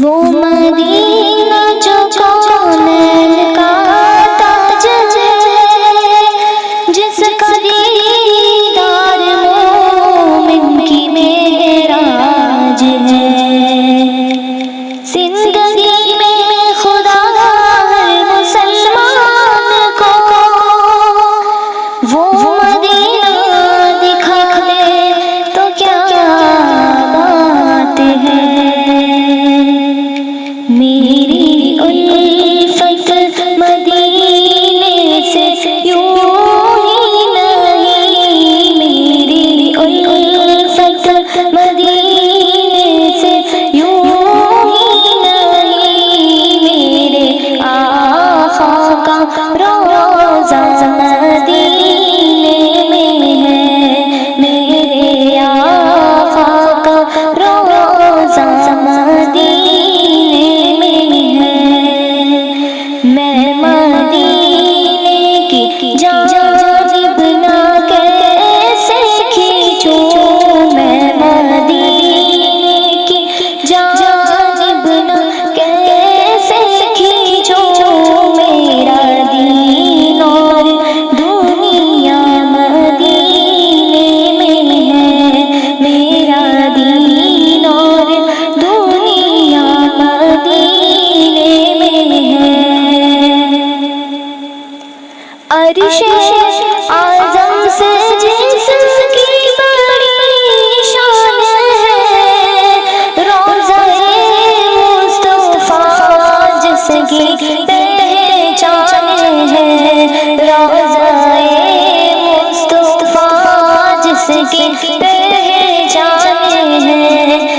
وہ مدینہ جو کونین کا تاج ہے، جس کا دیدار مومن کی معراج ہے۔ زندگی میں خدا ہر مسلمان کو وہ مدینہ دکھا دے تو کیا بات ہے۔ میری الفت مدینے سے یوں ہی نہیں، میری الفت مدینے سے یوں ہی نہیں، میرے آقا کا روضہ مدینے میں ہے، میرے آقا کا روضہ مدینے میں مدینے کی جانب نہ کیسے کھینچوں، میں مدینے کی جانب نہ کیسے کھینچوں، میرا دین اور دنیا مدینے میں ہے، میرا دین اور دنیا مدینے میں ہے۔ عرش اعظم سے جس کی بڑی شان ہے، روضہ مصطفیٰ جس کی پہچان ہے، روضہ مصطفیٰ جس کی پہچان ہے،